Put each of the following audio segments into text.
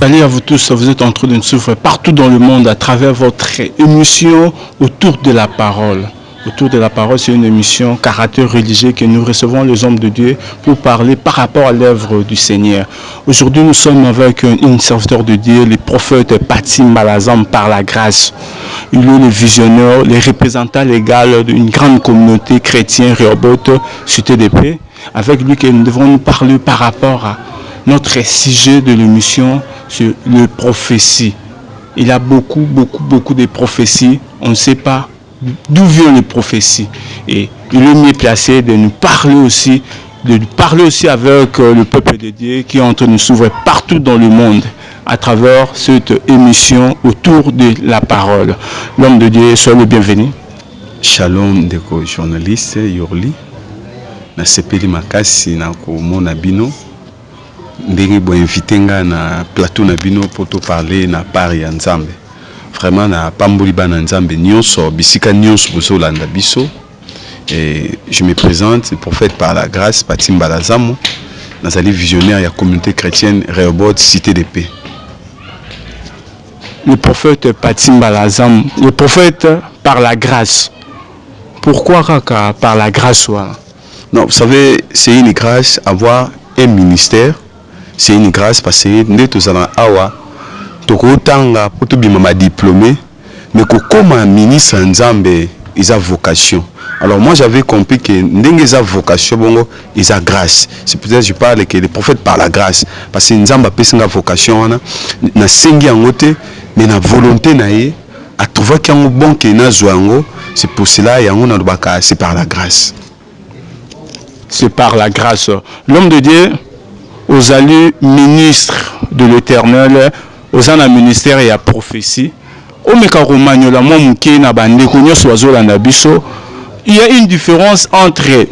Salut à vous tous, vous êtes en train de nous suivre partout dans le monde à travers votre émission Autour de la parole. Autour de la parole, c'est une émission caractère religieux que nous recevons les hommes de Dieu pour parler par rapport à l'œuvre du Seigneur. Aujourd'hui, nous sommes avec un serviteur de Dieu, le prophète Patim Balazam par la grâce. Il est le visionnaire, le représentant légal d'une grande communauté chrétienne, Rehoboth, Cité de Paix. Avec lui que nous devons nous parler par rapport à notre sujet de l'émission sur les prophéties. Il y a beaucoup de prophéties. On ne sait pas d'où viennent les prophéties. Et il est mieux placé de nous parler aussi, avec le peuple de Dieu qui est en train de s'ouvrir partout dans le monde à travers cette émission Autour de la parole. L'homme de Dieu, soyez le bienvenu. Shalom, deko journaliste Yorli. Na sepeli makasi na ko mona bino. Ndenge bo invité nga na plateau na bino pour te parler na part ya Nzambe. Vraiment na pamboli bana Nzambe nyonso bisika nyonso bozolanda biso. Et je me présente, le prophète par la grâce Patim Balazam, nazali visionnaire ya communauté chrétienne Rehoboth Cité de Paix. Le prophète Patim Balazam, le prophète par la grâce. Pourquoi Raka par la grâce? Non, vous savez, c'est une grâce avoir un ministère. C'est une grâce parce que nous sommes awa tokotanga pour tout bimama diplômé, mais comme un ministre Nzambe, ils ont vocation. Alors moi j'avais compris que ndenge a vocation bongo, ils ont grâce. C'est peut-être je parle que le prophète par la grâce parce que Nzamba a une vocation na sengi angote, mais na volonté nae à trouver qu'il y a un bon qui na zoango, c'est pour cela yango na dobaka c'est par la grâce. C'est par la grâce. L'homme de Dieu aux allus ministres de l'Éternel, aux allus ministère et à prophétie. Il y a une différence entre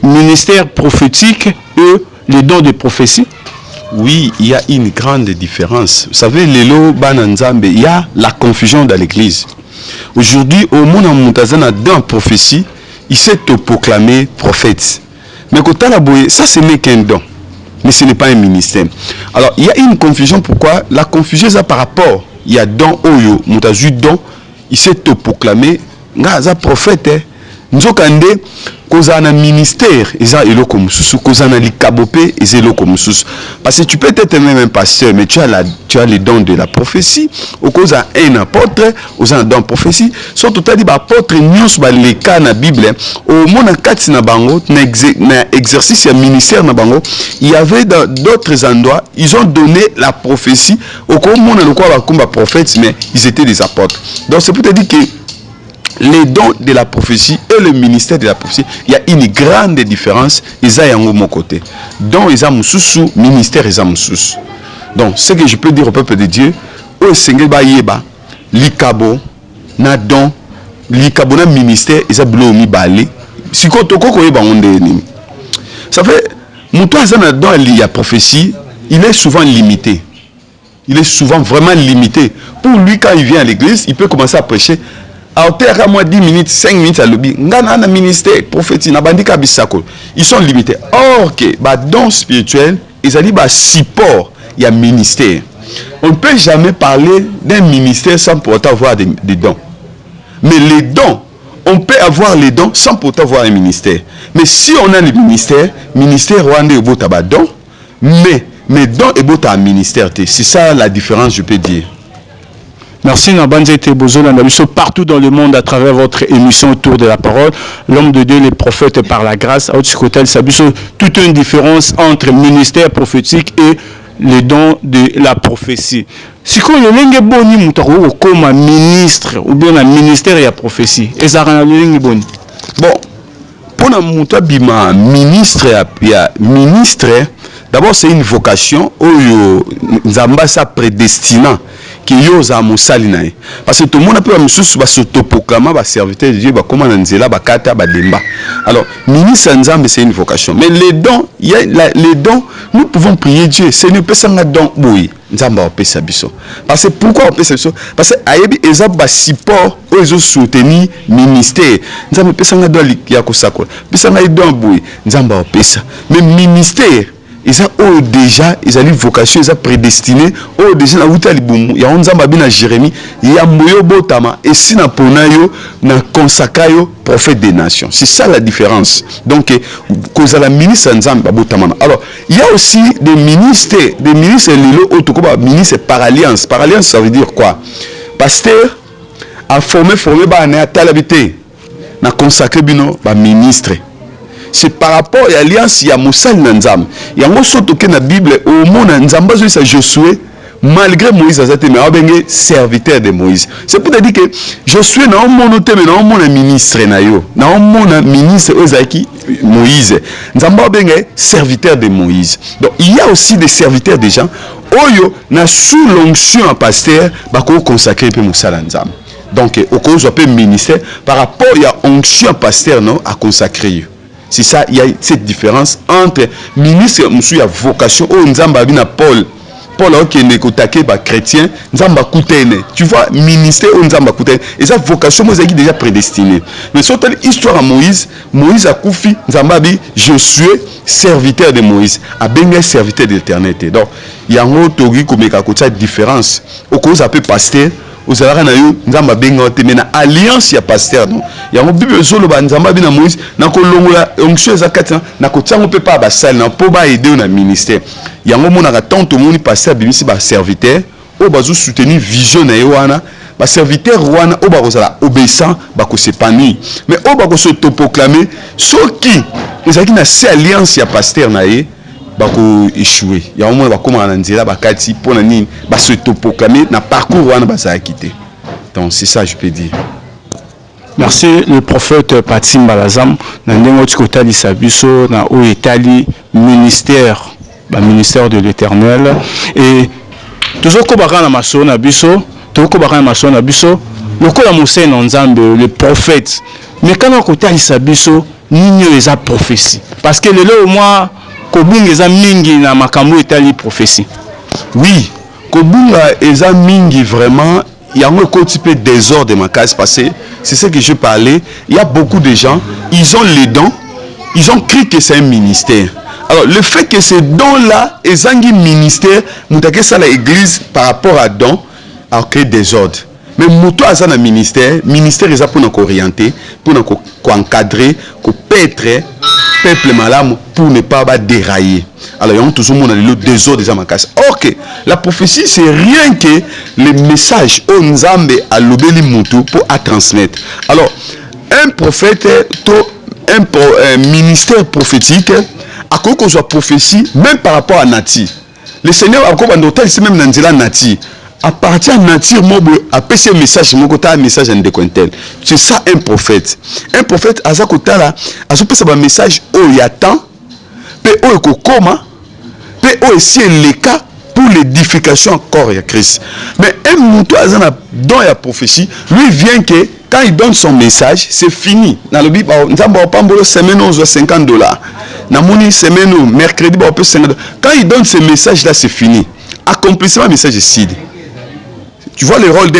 ministère prophétique et les dons de prophétie. Oui, il y a une grande différence. Vous savez, il y a la confusion dans l'église. Aujourd'hui, au monde en dans la prophétie, il s'est proclamé prophète. Mais quand ça, ce n'est qu'un don. Mais ce n'est pas un ministère. Alors, il y a une confusion. Pourquoi? La confusion, c'est par rapport. Il y a don, oyo, moutazu don, il s'est proclamé, nga prophète, nous avons cause un ministère, ils ont élo comme sous, cause un likabopé, ils élo comme sous. Parce que tu peux être même un pasteur, mais tu as les dons de la prophétie, au cause un apôtre, aux un don de prophétie. Soit tout à dit, apôtre, nous sommes les cas dans la Bible, au monde en quatre na bango, na exercice et ministère na bango, il y avait dans d'autres endroits, ils ont donné la prophétie, au cas où monde le quoi comme prophète, mais ils étaient des apôtres. Donc c'est pour te dire que les dons de la prophétie et le ministère de la prophétie, il y a une grande différence. Ils ont mon côté. Donc, ils ont moussou, ministère, ils ont moussou. Donc, ce que je peux dire au peuple de Dieu, au Seigneur Bayeba, l'ikabo, na don, l'ikabo na ministère, ils ont blomi balé. Si kotoko koyeba onde ni. Ça fait, mon toi na don il y a prophétie, il est souvent limité. Il est souvent vraiment limité. Pour lui, quand il vient à l'église, il peut commencer à prêcher. À moi 10 minutes, 5 minutes à lobby, ngana ministère, prophétie, nabandika bisako. Ils sont limités. Or que don spirituel, ils ont dit support, il y a ministère. On ne peut jamais parler d'un ministère sans pour autant avoir des dons. Mais les dons, on peut avoir les dons sans pour autant avoir un ministère. Mais si on a le ministère rwandais est un don, mais dons est un ministère. C'est ça la différence, je peux dire. Merci Nabanzete Bozola Nabiso partout dans le monde à travers votre émission Autour de la parole. L'homme de Dieu, les prophètes par la grâce. Haute Sabiso, toute une différence entre ministère prophétique et les dons de la prophétie. Si on est boni mutaro comme un ministre ou bien un ministère et la prophétie, et ça rend le boni. Bon, pour un mutabima ministre d'abord c'est une vocation où Nzamba sa prédestinant qui yosa musalina parce que tout le monde peut mususu ba s'autoproclamer ba serviteur de Dieu ba comment nzela ba kata ba demba. Alors ministre Nzambe c'est une vocation, mais les dons, il y a les dons, nous pouvons prier Dieu, Seigneur pesa nga don boy Nzamba pesa biso. Parce que pourquoi on pesa biso? Parce que ayebi ezab ba support o ezo soutenir ministère. Nzamba pesa nga don ya kosako. Pesa nga don boy Nzamba pesa. Mais ministère ils ont déjà ils ont une vocation, ils ont prédestiné oh déjà na wuta libumu ya onzamba bina Jérémie ya moyo botama et si na ponayo na consacrayo prophète des nations. C'est ça la différence. Donc cause à la ministre nzamba botama. Alors il y a aussi des ministres lilo otokoba ministre par alliance. Par alliance ça veut dire quoi? Pasteur a formé ba na talabité na consacré bino ba ministre. C'est par rapport à l'alliance il y a Moussal Nanzam. Il y a un autre qui dans la Bible au monde Nzamba c'est Josué malgré Moïse azate mais abengé serviteur de Moïse. C'est pour te dire que Josué na monde te mais na monde ministre na yo. Na monde ministre Ozaki Moïse. Nzamba abengé serviteur de Moïse. Donc il y a aussi des serviteurs des gens oyo na sous l'onction en pasteur ba ko consacrer pe Moussal Nzam. Donc au cause un ministère par rapport il y a onction pasteur non à consacrer. C'est ça, il y a cette différence entre ministre et la vocation. Oh, Nzamba bina Paul qui est attaqué par chrétien, Nzamba koutene. Tu vois, ministère ou Nzamba koutene. Et sa vocation, moi, j'ai déjà prédestiné. Mais surtout l'histoire à Moïse a koufi, Nzamba bi, je suis serviteur de Moïse. A benga serviteur de l'éternité. Donc, il y a un autre différence. Au cause un peu pasteur. Aux alara na yo nzamba benga te mena alliance ya pasteur non ya mo bible zolo ba nzamba bina Moïse na ko longola onction za katina na ko tsango pe pa ba sal na po ba aider na ministère ya mo mona ka tonto moni pasteur bimisi ba serviteur o bazu soutenir vision na yo wana ba serviteur wana o ba kozala obéissant ba ko s'épanouir mais o ba ko se proclamer soki ezaki na se alliance ya pasteur na ye bako échoué. Il y a un moment où on a dit bakati pour nani ba se proclamer na parcours wana ba ça quitter. Donc c'est ça je peux dire. Merci le prophète Patim Balazam na ndengo tikota lisabiso na o etali ministère de l'Éternel et toujours ko baka na maso na biso, lokola Mose na Nzambe le prophète. Mais quand on kota lisabiso nini eza prophétie parce que le au moins Kobunga eza mingi na makambo etali prophétie. Oui, Kobunga eza mingi vraiment, il y a un côté désordre de ma case passée. C'est ce que je parlais. Il y a beaucoup de gens, ils ont les dons, ils ont cru que c'est un ministère. Alors le fait que ces dons-là, ils ont un ministère, moutake ça l'église par rapport à dons, a créé désordre. Mais mouto a un ministère est pour nous orienter, pour nous encadrer, pour pétrer peuple malade pour ne pas dérailler. Alors, il y a toujours le désordre des amakas. Ok, la prophétie, c'est rien que le message au Nzambe à l'obéli moutou pour à transmettre. Alors, un prophète, un ministère prophétique, à quoi qu'on soit prophétie, même par rapport à Nati. Le Seigneur a encore un hôtel, c'est même Nanzila Nati. À partir de nature, à passer un message, un message en décointel. C'est ça un prophète. Un prophète, à ça côté là, à ce un message où il y a temps, puis où il y a comment, puis où il y a les cas pour l'édification encore de Christ. Mais un mouton à ça dans la prophétie, lui vient que quand il donne son message, c'est fini. Dans le Bible, nous avons pas une semaine où $50. Dans une semaine où mercredi, on peut $50. Quand il donne ce message là, c'est fini. Accomplissement du message est side. Tu vois le rôle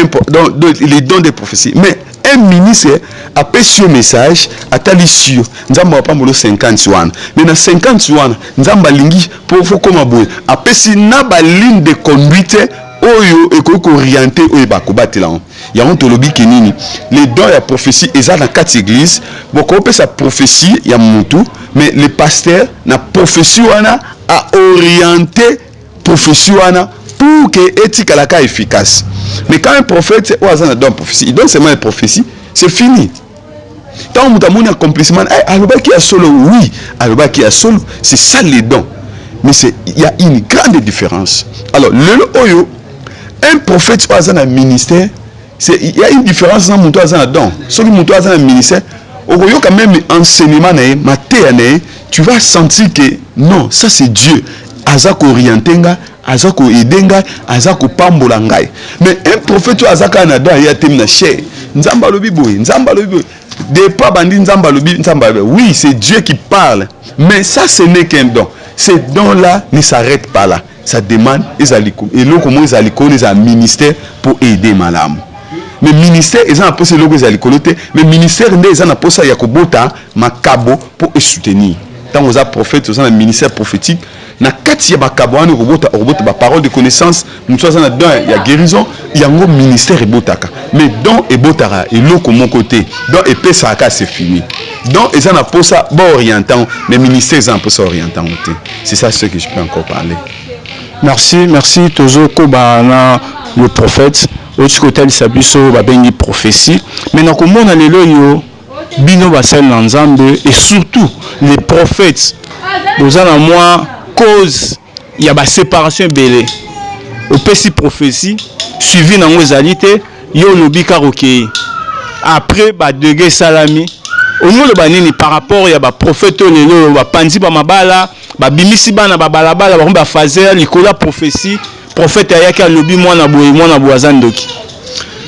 les dons des prophéties. Mais un ministre a péché un message à Talisio. Nous avons pas 50 yuan. Mais dans 50 yuan, nous avons lingi pour comment bouer. A péché na ba ligne de conduite oyo et orienté oyo ba kobatela. Il y a un tolobi kenini. Les dons de la prophétie ils ont dans 4 églises. Beaucoup peut sa prophétie il y a mutu, mais le pasteur na prophétie wana a orienté prophétie wana pour que éthique à la cas efficace. Mais quand un prophète donne prophétie, il donne seulement une prophétie, c'est fini. Tant que tu as un accomplissement, qui a solo, oui, qui a solo, c'est ça les dons. Mais il y a une grande différence. Alors, un prophète dans un ministère, il y a une différence dans mon don. Celui qui dans un ministère, au quand même enseignement, tu vas sentir que non, ça c'est Dieu. Azako orientenga, azako edenga, azako pambola ngai. Mais un prophète azaka na don ya temna che. Nzamba lobi boy, nzamba lobi. Des pas bandi nzamba lobi, nzamba. Oui, c'est Dieu qui parle. Mais ça ce n'est qu'un don. Ces dons là ne s'arrêtent pas là. Ça demande ezaliko. Et là comment ezaliko les a ministère pour aider malam. Mais ministère ils ont appelé ce logo ezaliko, mais ministère ils ont appelé ça yakobota makabo pour soutenir. tant aux prophètes aux ministère prophétique na kati ya bakabwana robota ba parole de connaissance nous sommes dans il y a guérison il y a un ministère ebotaka mais dans ebotara et l'autre mon côté dans épée ça c'est fini donc ils en a pour ça bon orientant mais ministère ils en pour ça orientant c'est ça ce que je peux encore parler. Merci Tozo Kobana le prophète autre côté de Sabiso ba bengi prophétie mais na komona lelo yo bino basel na Nzambe et surtout les prophètes vous en moi cause il y a ba séparation belé au pesi prophétie suivi na ngozalité yo lobika roké après ba degré salami au nom le banini par rapport ya ba prophète lelo ba pandi ba mabala ba bimisi bana ba balabala ba fazer likola prophétie prophète ayaki alobi mwana boazandoki.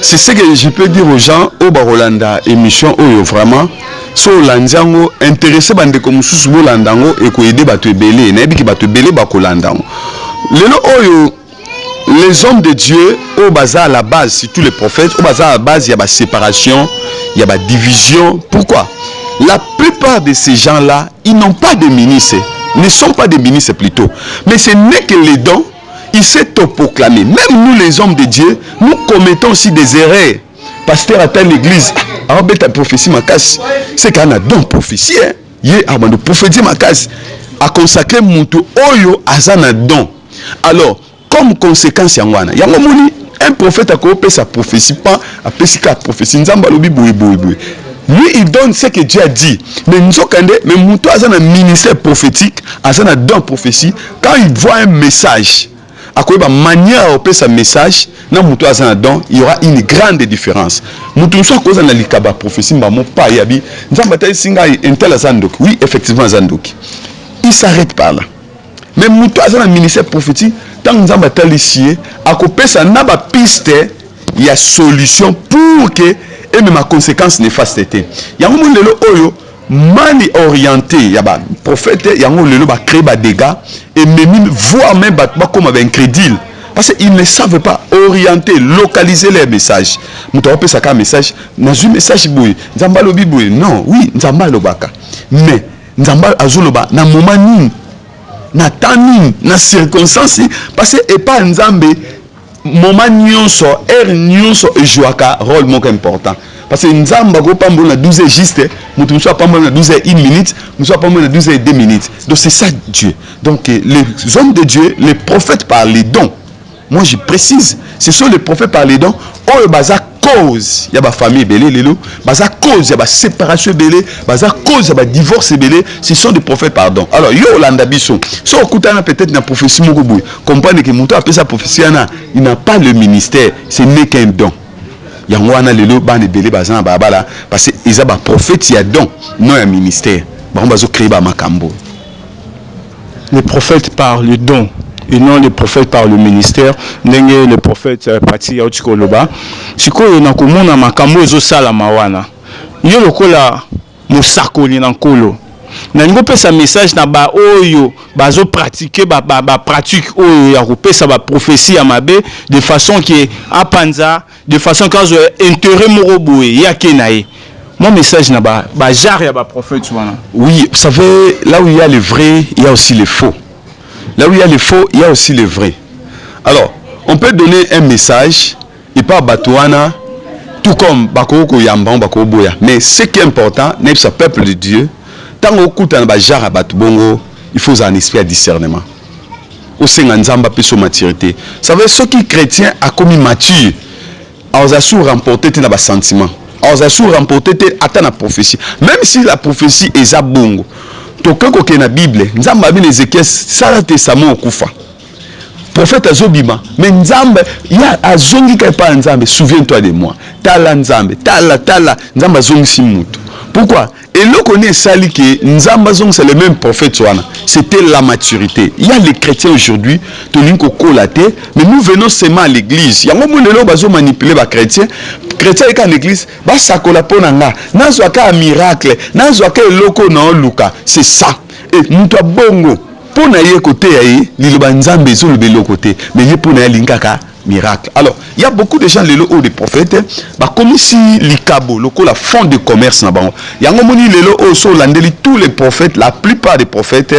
C'est ce que je peux dire aux gens au Barolanda émission oyo vraiment so landiango intéressé bande comme sous bolandango et ko aider bato ebele na ebiki bato ebele ba kolandango lelo oyo les hommes de Dieu au bazar à la base c'est tous les prophètes au bazar à la base il y a ba séparation il y a ba division. Pourquoi? La plupart de ces gens-là ils n'ont pas de ministre, ne sont pas des ministres plutôt, mais ce n'est que les dons. Il s'est proclamé. Même nous les hommes de Dieu, nous commettons aussi des erreurs. Pasteur attend l'église. Alors ta prophétie ma casse. C'est qu'on a don prophétie. Il y a de prophétie ma casse. A consacrer mutu oyo azana don. Alors comme conséquence yangwana. Yangomoni un prophète a coopé sa prophétie pas a pesika prophétie nzamba lobi boui. Lui il donne ce que Dieu a dit. Mais nous sommes mais mutu azana ministère prophétique, azana don prophétie quand il voit un message à quoi la manière à sa message na mutu azana don il y aura une grande différence. Mutu soit cause na likaba prophétie mbamo pa yabi nzamba ta singa intel azandoki. Oui effectivement azandoki. Il s'arrête par là. Mais mutu azana ministère prophétique tant nzamba ta lissier à couper ça na ba piste il y a solution pour que et même ma conséquence néfaste était. Il y a un monde lelo oyo mani orienté il y a ba prophète il y a un lelo ba créer ba dégâts et même voire même ba comme incrédule parce qu'ils ne savent pas orienter localiser les messages. Mutu opé ça ka message na un message boy nzamba lobi boy non oui nzamba lobaka mais nzamba azoloba na moment nini na temps na circonstance parce que et pas nzambe moment nyonso er nyonso jouaka rôle moko important parce que nzamba go pambo na 12 juste mutu muso pambo na 12 1 minute muso pambo na 12 2 minutes donc c'est ça Dieu. Donc les hommes de Dieu les prophètes par les dons, moi je précise ce sont les prophètes par les dons oh baza cause ya ba famille belé lelo baza cause ya ba séparation belé baza cause ya ba divorce belé ce sont des prophètes pardon. Alors yo landa biso so okutana peut-être na prophétie moko boy comprendre que mutu appelle sa prophétie na il n'a pas le ministère, ce n'est qu'un don. Yango wana lelo ba belé baza ba bala parce que ils a ba prophète ya don non un ministère ba bazo créer ba makambo. Les prophètes par le don et non les prophètes par le ministère. Ndenge le prophète Pati ya Ochikoloba sikoyo na komona makambo ezo sala mawana yo lokola mosakoli na nkolo na ngo pesa message na ba oyo bazo pratiquer ba pratique oyo ya kopesa ba prophétie ya mabe de façon qui apanza de façon quand intérêt moko boye ya kenaye. Mon message na ba jar ya ba prophète wana. Oui, vous savez là où il y a le vrai, il y a aussi le faux. Là où il y a le faux, il y a aussi le vrai. Alors, on peut donner un message et pas Batouana, tout comme Bakoko Yambon, Bako Boya. Mais ce qui est important, n'est pas peuple de Dieu. Tant qu'on écoute un bajar à Batubongo, il faut un esprit à discernement. Au sein de Nzamba, peut maturité. Ça veut dire ceux qui chrétiens a commis mature, on a su remporter dans bas sentiment. On a su remporter atteindre la prophétie. Même si la prophétie est à bongo. Toka ko na Bible nzamba bi Ézéchiel sala tesamo okufa prophète azobima mais nzamba ya azongi ka pa nzambe souviens-toi de moi tala nzambe tala nzamba zongi si mutu. Pourquoi? Et le connaît sali que nzamba zong c'est le même prophète wana, c'était la maturité. Il y a les chrétiens aujourd'hui tolinko kolaté mais nous venons seulement à l'église yango mondelo bazo manipuler ba chrétiens est en église ba sakola pona nga nazwa ka miracle nazwa ka eloko na luka c'est ça et muto bongo pona ye côté ya liloba nzambe zo le belo côté mais ye pona ya linkaka miracle. Alors, il y a beaucoup de gens, les lots des prophètes, comme si l'ikabo, la fond de commerce, il y a les lots sur tous les prophètes, la plupart des prophètes,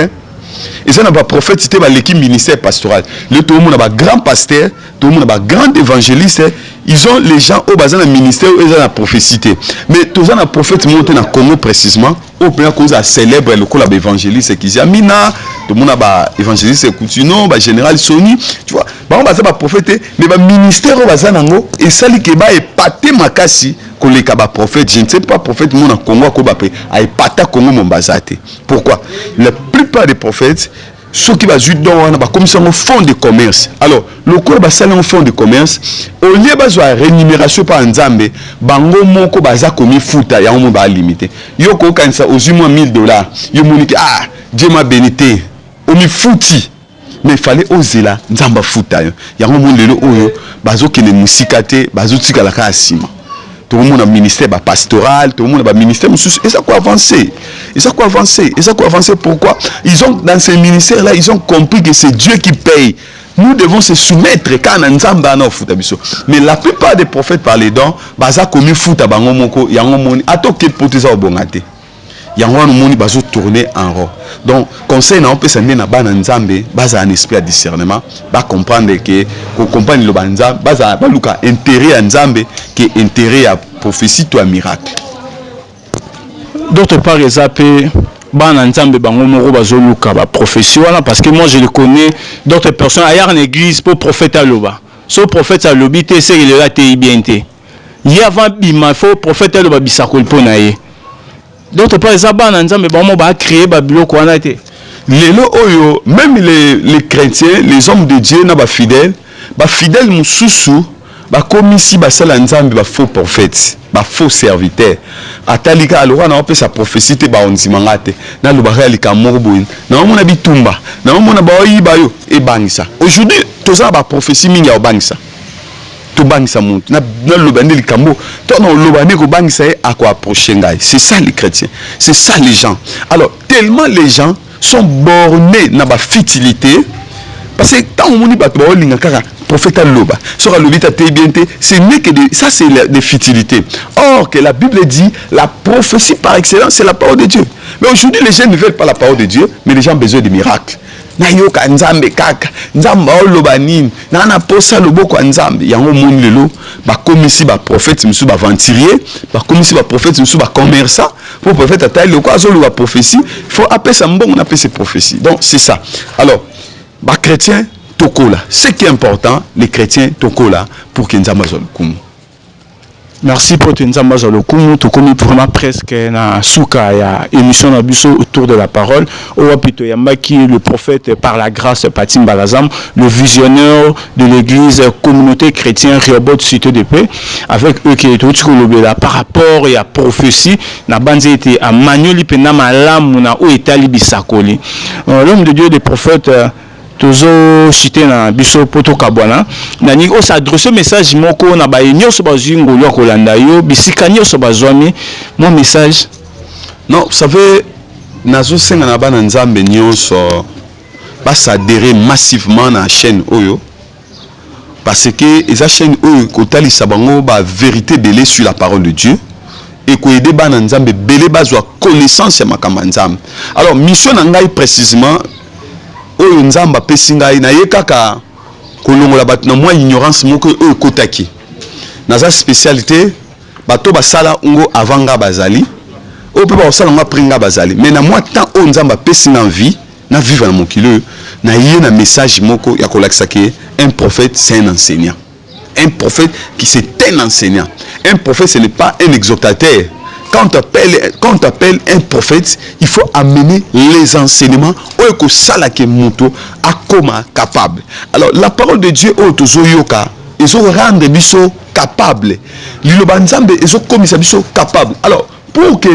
et ça n'a pas prophète, c'était l'équipe ministère pastoral. Tout le monde a grand pasteur, tout le monde a grand évangéliste. Ils ont les gens au bas dans le ministère où ils ont la prophétie. Mais tous les prophètes montent dans le Congo précisément, au point qu'on a célèbre le coup l'évangéliste qui dit Amina, tout le monde a évangéliste Coutinho, général Sony, tu vois. On va pas prophète, mais le ministère au bas dans et ça qui va épater makasi qu'on les kaba prophète. Je ne sais pas prophète mon Congo ko ba pe a épata Congo mon bazate. Pourquoi? La plupart des prophètes ceux qui va jouer dans comme ça un fonds de commerce. Alors, le corps va saler un fonds de commerce. Au lieu de rémunération par Nzambe, bango moko baza komi futa ya on va limiter. Yo ko kanisa aux $1,000. Yo monike ah, Dieu m'a bénité. On mi futi. Mais il fallait oser là, Nzamba futa yo. Ya on mon lelo oyo, bazo kene musikate, bazo tika la ka asima. Tout le monde a un ministère pastoral, tout le monde a un ministère. Et ça quoi avancer? Et ça quoi avancer? Et ça quoi avancer? Pourquoi? Ils ont, dans ces ministères-là, ils ont compris que c'est Dieu qui paye. Nous devons se soumettre quand mais la plupart des prophètes par les dons, baza komi futa bango moko, yango moni, ato ke poteza obongate. Yango moni bazo tourner en rond. Donc conseil na on peut s'amener na bana nzambe, baza un esprit à discernement, ba comprendre que ko comprendre le banza, baza ba luka intérêt à nzambe qui intérêt à prophétie ou à miracle. D'autre part les appels bana nzambe bango moko bazo luka ba prophétie parce que moi je le connais d'autres personnes ailleurs en église pour prophète à loba. So prophète à lobité c'est il a té bien té. Y avant bima faut prophète à loba bisakol ponaye. D'autre part, les abans ont créé Babiloko. Même les chrétiens, les hommes de Dieu, les fidèles, moussoussou, comme ici, les faux prophètes, les faux serviteurs. Atalika, alors on a fait sa prophétie, on dit mangate, na le barrel ka morboin, na on a bitumba, na on a baoyi bayo et bangisa. Aujourd'hui, tout ça ba prophétie mingi au bangisa. C'est ça les chrétiens, c'est ça les gens. Alors tellement les gens sont bornés dans la futilité parce que tant on dit prophète loba sur la lobita TBNT, ce n'est que ça c'est des futilités. Or que la Bible dit la prophétie par excellence c'est la parole de Dieu. Mais aujourd'hui les gens ne veulent pas la parole de Dieu, mais les gens ont besoin de miracles. Na yoka nzambe kaka nzamba oloba nini na na posa loboko nzambe yango moni lelo ba komisi ba prophète musu ba aventurier ba komisi ba prophète musu ba commerçant pour prophète atali loko azolo ba prophétie faut appeler ça mbongo on appelle ces prophéties. Donc c'est ça. Alors ba chrétien tokola, ce qui est important les chrétiens tokola pour que nzamba zolo kumu. Merci pour tes nzamba zolo kumu to komi vraiment presque na suka ya émission na biso autour de la parole au wapito yambaki le prophète par la grâce Patim Balazam le visionnaire de l'église communauté chrétienne Rehoboth Cité de Paix avec eux qui est tout là par rapport à prophétie na banzi était à Manuel pena malamu na o etali bisakoli l'homme de Dieu des prophètes toujours cité na biso poto kabwana nani o s'adresser message moko na ba nyoso bazingo yo kolanda yo bisika nyoso bazwami mon message non vous savez nazo senga na bana nzambe nyoso ba s'adhérer massivement na chaîne oyo parce que esa chaîne oyo kotali sabango ba vérité belé sur la parole de Dieu et ko aider bana nzambe belé bazwa connaissance ya makamba nzambe. Alors mission na ngai précisément oyo nzamba pesi ngai na ye kaka kolongola bato na mwa ignorance moko oyo kotaki naza spécialité bato basala ngo avanga bazali oyo pe basala ngo pringa bazali mais na mwa temps oyo nzamba pesi na vie na vivre na mokilo na ye na message moko ya kolakisa ke un prophète c'est un enseignant, un prophète qui c'est un enseignant. Un prophète ce n'est pas un exhortateur. Quand on t'appelle un prophète, il faut amener les enseignements au kosalake muto akoma capable. Alors la parole de Dieu au tozoyoka, ils ont rendre biso capable. Lilobanzambe ils ont commis biso capable. Alors pour que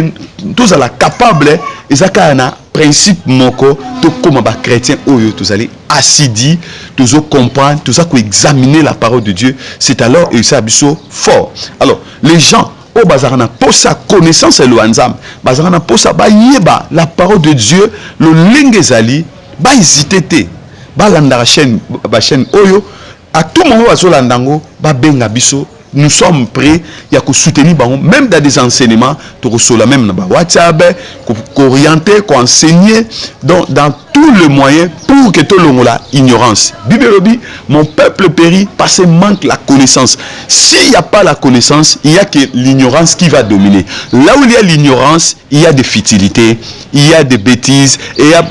tous la capable, ils ont un principe moko to comme ba chrétien oyo tous allez assidi, tous comprendre, tous à examiner la parole de Dieu. C'est alors et ça biso fort. Alors les gens au bazarana pour sa connaissance et le anzam bazarana pour sa ba yeba la parole de Dieu le lingezali ba hésiter ba landa chaîne oyo à tout moment bazolandango ba benga biso. Nous sommes prêts à soutenir même dans des enseignements, même dans WhatsApp, orienter, enseigner dans tous les moyens pour que tout le monde ait ignorance. Bible dit, mon peuple périt parce qu'il manque la connaissance. S'il n'y a pas la connaissance, il n'y a que l'ignorance qui va dominer. Là où il y a l'ignorance, il y a des futilités, il y a des bêtises, et il y a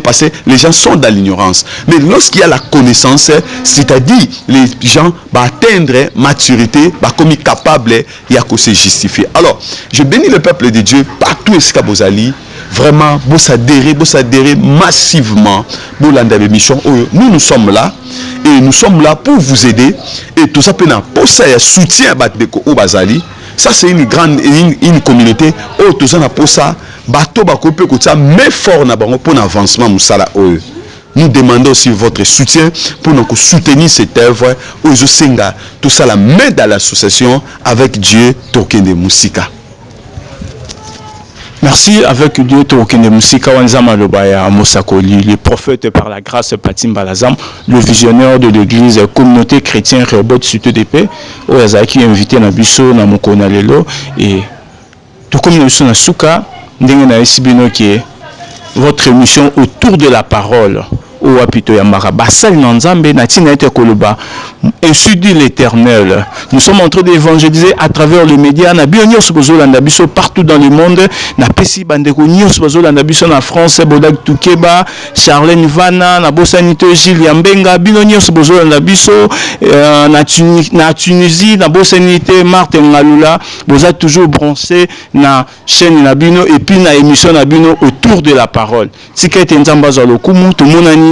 parce que les gens sont dans l'ignorance. Mais lorsqu'il y a la connaissance, c'est-à-dire les gens vont atteindre maturité, comme capable, il y a que se justifier. Alors, je bénis le peuple de Dieu partout où Bozali. Vraiment, vous adhérez massivement pour l'émission. Nous sommes là et nous sommes là pour vous aider. Et tout ça, pour ça, il y a soutien au Bazali. Ça, c'est une grande une communauté. Tout ça, pour ça, bateau mais fort pour l'avancement. Nous demandons aussi votre soutien pour nous soutenir cette œuvre. Tout ça, la main dans l'association avec Dieu Token de Musika. Merci avec Dieu Token de Musika Wanzama Lobaya Mosakoli, le prophète par la grâce Patim Balazam, le visionnaire de l'église communauté chrétienne Robot Suite de paix, Oyazaki invité na biso na mokona lelo et tout comme nous sommes na suka ndengena esibino qui votre émission autour de la parole. Ou apito yamara basal nanzambe natina ete koloba ainsi dit l'Éternel. Nous sommes en train d'évangéliser à travers les médias na bionyo sobozolanda biso partout dans le monde na pesi bandeko nyo sobozolanda biso na France Bodak Tukeba Charlène Vana na bosanito Gilles Yambenga binonyo sobozolanda biso na Tunisie na bosanité Martin Ngalula boza toujours branché na chaîne na bino et puis na émission na bino autour de la parole. Tikete nzamba za lokumu to monani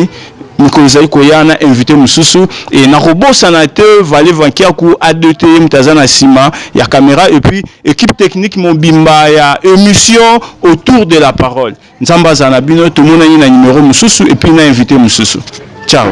Nikolazai Koyana invité Mususu et na robot sanateur Valé Vankiaku adoté Mtazana Sima ya caméra et puis équipe technique Mobimba ya émission autour de la parole. Nzamba Zanabino tout le monde a un numéro Mususu et puis na invité Mususu. Ciao.